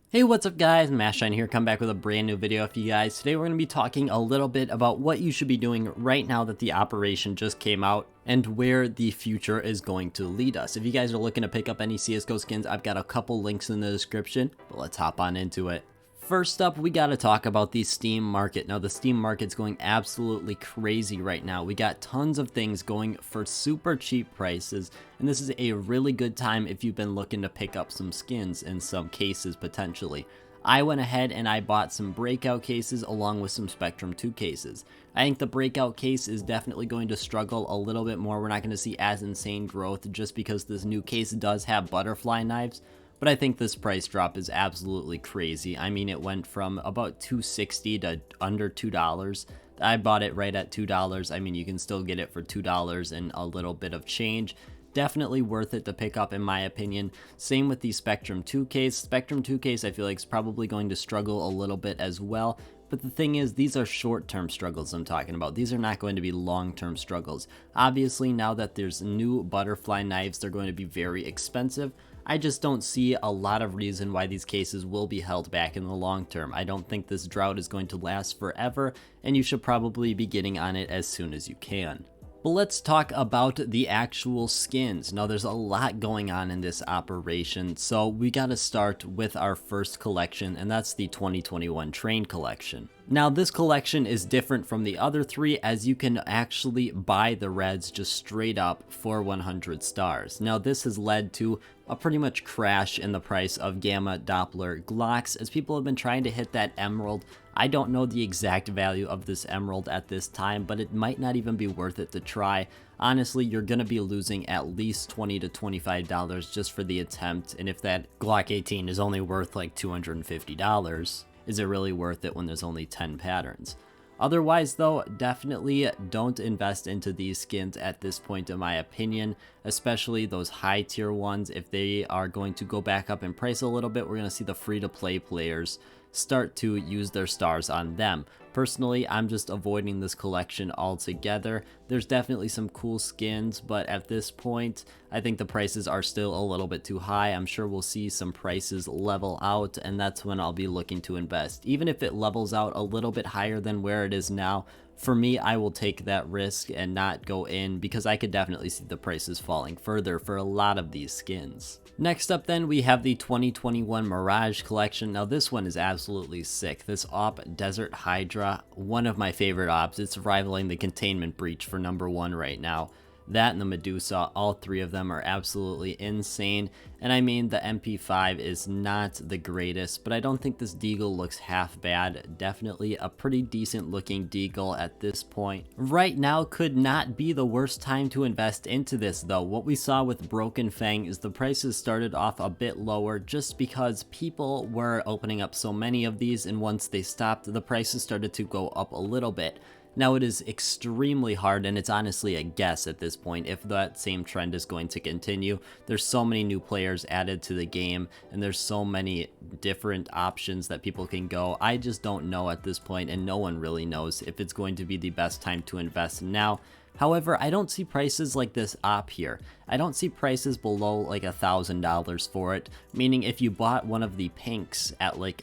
Hey, what's up guys, Mashine here, come back with a brand new video for you guys. Today we're going to be talking a little bit about what you should be doing right now that the operation just came out and where the future is going to lead us. If you guys are looking to pick up any CSGO skins, I've got a couple links in the description, but let's hop on into it. First up, we got to talk about the Steam market. Now, the Steam market's going absolutely crazy right now. We got tons of things going for super cheap prices, and this is a really good time if you've been looking to pick up some skins in some cases potentially. I went ahead and I bought some breakout cases along with some Spectrum 2 cases. I think the breakout case is definitely going to struggle a little bit more. We're not going to see as insane growth just because this new case does have butterfly knives. But I think this price drop is absolutely crazy. I mean, it went from about $2.60 to under $2. I bought it right at $2. I mean, you can still get it for $2 and a little bit of change. Definitely worth it to pick up in my opinion. Same with the Spectrum 2 case. Spectrum 2 case I feel like is probably going to struggle a little bit as well. But the thing is, these are short-term struggles I'm talking about. These are not going to be long-term struggles. Obviously, now that there's new butterfly knives, they're going to be very expensive. I just don't see a lot of reason why these cases will be held back in the long term. I don't think this drought is going to last forever, and you should probably be getting on it as soon as you can. But let's talk about the actual skins. Now, there's a lot going on in this operation, so we got to start with our first collection, and that's the 2021 Train collection. Now, this collection is different from the other three as you can actually buy the reds just straight up for 100 stars. Now, this has led to a pretty much crash in the price of Gamma Doppler Glocks as people have been trying to hit that emerald. I don't know the exact value of this emerald at this time, but it might not even be worth it to try. Honestly, you're going to be losing at least $20 to $25 just for the attempt, and if that Glock 18 is only worth like $250, is it really worth it when there's only 10 patterns? Otherwise though, definitely don't invest into these skins at this point in my opinion, especially those high tier ones. If they are going to go back up in price a little bit, we're going to see the free to play players start to use their stars on them. Personally, I'm just avoiding this collection altogether. There's definitely some cool skins, but at this point, I think the prices are still a little bit too high. I'm sure we'll see some prices level out, and that's when I'll be looking to invest. Even if it levels out a little bit higher than where it is now, for me, I will take that risk and not go in because I could definitely see the prices falling further for a lot of these skins. Next up then, we have the 2021 Mirage collection. Now this one is absolutely sick. This op, Desert Hydra, one of my favorite ops. It's rivaling the Containment Breach for #1 right now. That and the Medusa, all three of them are absolutely insane. And I mean, the MP5 is not the greatest, but I don't think this deagle looks half bad. Definitely a pretty decent looking deagle at this point. Right now could not be the worst time to invest into this though. What we saw with Broken Fang is the prices started off a bit lower just because people were opening up so many of these, and once they stopped, the prices started to go up a little bit. Now it is extremely hard, and it's honestly a guess at this point if that same trend is going to continue. There's so many new players added to the game, and there's so many different options that people can go. I just don't know at this point, and no one really knows if it's going to be the best time to invest now. However, I don't see prices like this op here. I don't see prices below like $1,000 for it, meaning if you bought one of the pinks at like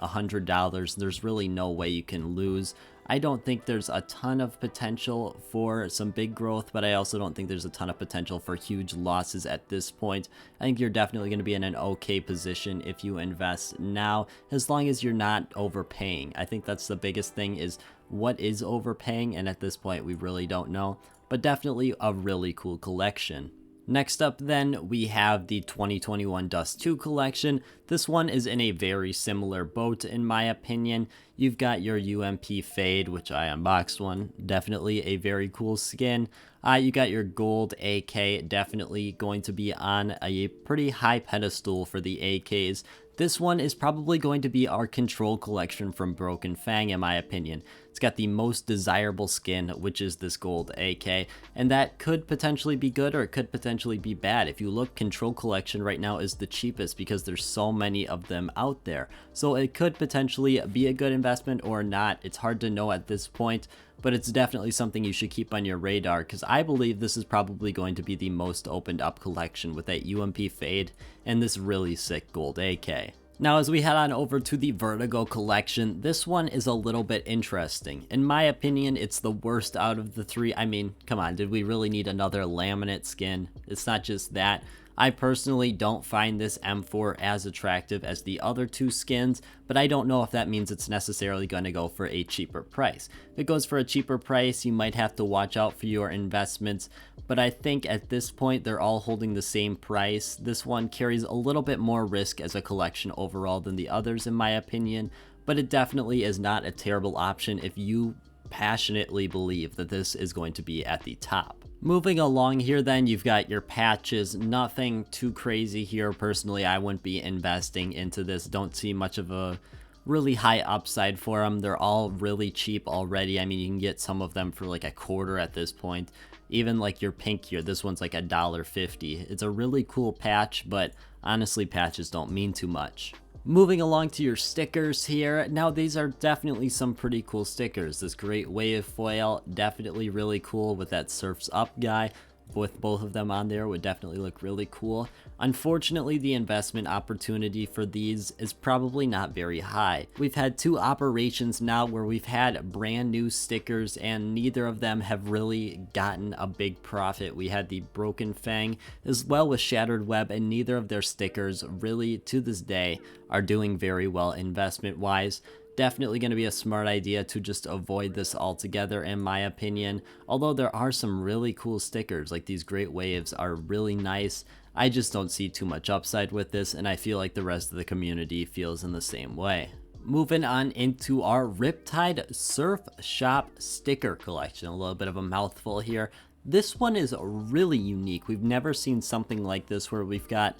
$100, there's really no way you can lose. I don't think there's a ton of potential for some big growth, but I also don't think there's a ton of potential for huge losses at this point. I think you're definitely going to be in an okay position if you invest now, as long as you're not overpaying. I think that's the biggest thing, is what is overpaying, and at this point we really don't know, but definitely a really cool collection. Next up then, we have the 2021 Dust 2 collection. This one is in a very similar boat in my opinion. You've got your UMP Fade, which I unboxed one, definitely a very cool skin. You got your gold AK, definitely going to be on a pretty high pedestal for the AKs. This one is probably going to be our control collection from Broken Fang in my opinion. It's got the most desirable skin, which is this gold AK, and that could potentially be good or it could potentially be bad. If you look, control collection right now is the cheapest because there's so many of them out there. So it could potentially be a good investment or not. It's hard to know at this point, but it's definitely something you should keep on your radar because I believe this is probably going to be the most opened up collection with that UMP Fade and this really sick gold AK. Now, as we head on over to the Vertigo collection, this one is a little bit interesting. In my opinion, it's the worst out of the three. I mean, come on, did we really need another laminate skin? It's not just that. I personally don't find this M4 as attractive as the other two skins, but I don't know if that means it's necessarily going to go for a cheaper price. If it goes for a cheaper price, you might have to watch out for your investments, but I think at this point they're all holding the same price. This one carries a little bit more risk as a collection overall than the others in my opinion, but it definitely is not a terrible option if you passionately believe that this is going to be at the top. Moving along here then, you've got your patches. Nothing too crazy here. Personally, I wouldn't be investing into this. Don't see much of a really high upside for them. They're all really cheap already. I mean, you can get some of them for like a quarter at this point. Even like your pink here, this one's like $1.50. It's a really cool patch, but honestly, patches don't mean too much. Moving along to your stickers here. Now, these are definitely some pretty cool stickers. This great wave foil, definitely really cool with that surfs up guy. With both of them on there would definitely look really cool. Unfortunately, the investment opportunity for these is probably not very high. We've had two operations now where we've had brand new stickers and neither of them have really gotten a big profit. We had the Broken Fang as well with Shattered Web, and neither of their stickers really to this day are doing very well investment wise. Definitely going to be a smart idea to just avoid this altogether in my opinion. Although there are some really cool stickers, like these great waves are really nice. I just don't see too much upside with this, and I feel like the rest of the community feels in the same way. Moving on into our Riptide Surf Shop sticker collection. A little bit of a mouthful here. This one is really unique. We've never seen something like this where we've got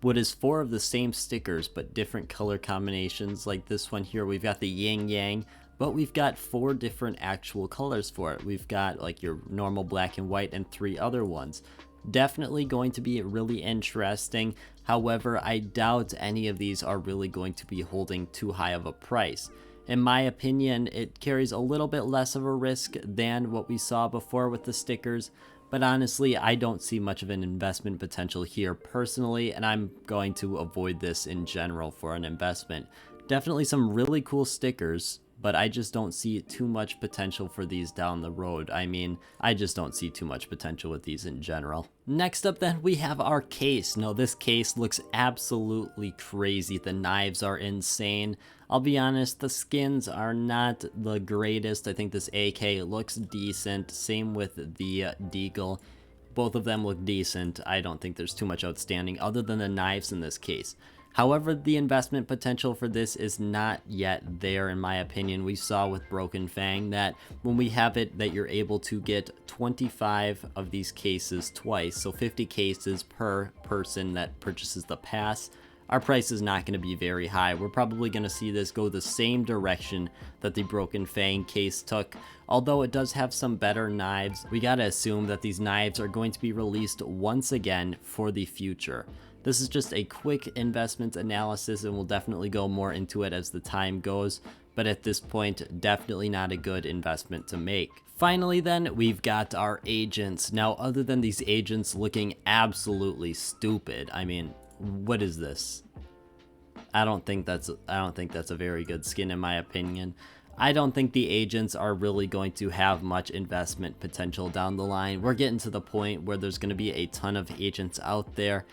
what is 4 of the same stickers but different color combinations. Like this one here, we've got the yin yang, but we've got 4 different actual colors for it. We've got like your normal black and white and 3 other ones. Definitely going to be really interesting. However, I doubt any of these are really going to be holding too high of a price. In my opinion, it carries a little bit less of a risk than what we saw before with the stickers. But honestly, I don't see much of an investment potential here personally, and I'm going to avoid this in general for an investment. Definitely some really cool stickers, but I just don't see too much potential for these down the road. I mean, I just don't see too much potential with these in general. Next up then, we have our case. Now, this case looks absolutely crazy. The knives are insane. I'll be honest, the skins are not the greatest. I think this AK looks decent. Same with the Deagle. Both of them look decent. I don't think there's too much outstanding other than the knives in this case. However, the investment potential for this is not yet there in my opinion. We saw with Broken Fang that when we have it that you're able to get 25 of these cases twice, so 50 cases per person that purchases the pass. Our price is not going to be very high. We're probably going to see this go the same direction that the Broken Fang case took. Although it does have some better knives, we gotta assume that these knives are going to be released once again for the future. This is just a quick investment analysis, and we'll definitely go more into it as the time goes, but at this point, definitely not a good investment to make. Finally then, we've got our agents. Now, other than these agents looking absolutely stupid, I mean, what is this? I don't think that's a very good skin in my opinion. I don't think the agents are really going to have much investment potential down the line. We're getting to the point where there's going to be a ton of agents out there,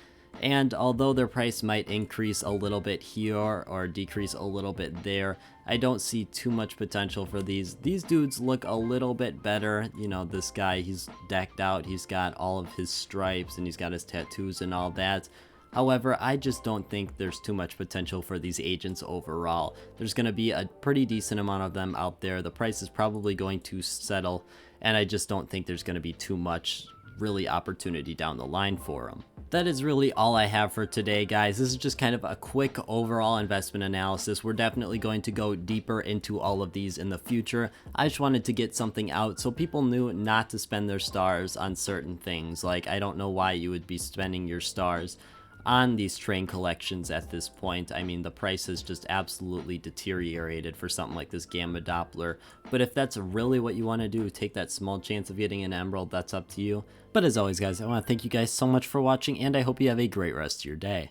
and although their price might increase a little bit here or decrease a little bit there, I don't see too much potential for these. These dudes look a little bit better. You know, this guy, he's decked out, he's got all of his stripes and he's got his tattoos and all that. However, I just don't think there's too much potential for these agents overall. There's going to be a pretty decent amount of them out there. The price is probably going to settle, and I just don't think there's going to be too much really opportunity down the line for them. That is really all I have for today, guys. This is just kind of a quick overall investment analysis. We're definitely going to go deeper into all of these in the future. I just wanted to get something out so people knew not to spend their stars on certain things. Like, I don't know why you would be spending your stars on these train collections at this point. I mean, the price has just absolutely deteriorated for something like this Gamma Doppler. But if that's really what you want to do, take that small chance of getting an emerald, that's up to you. But as always, guys, I want to thank you guys so much for watching, and I hope you have a great rest of your day.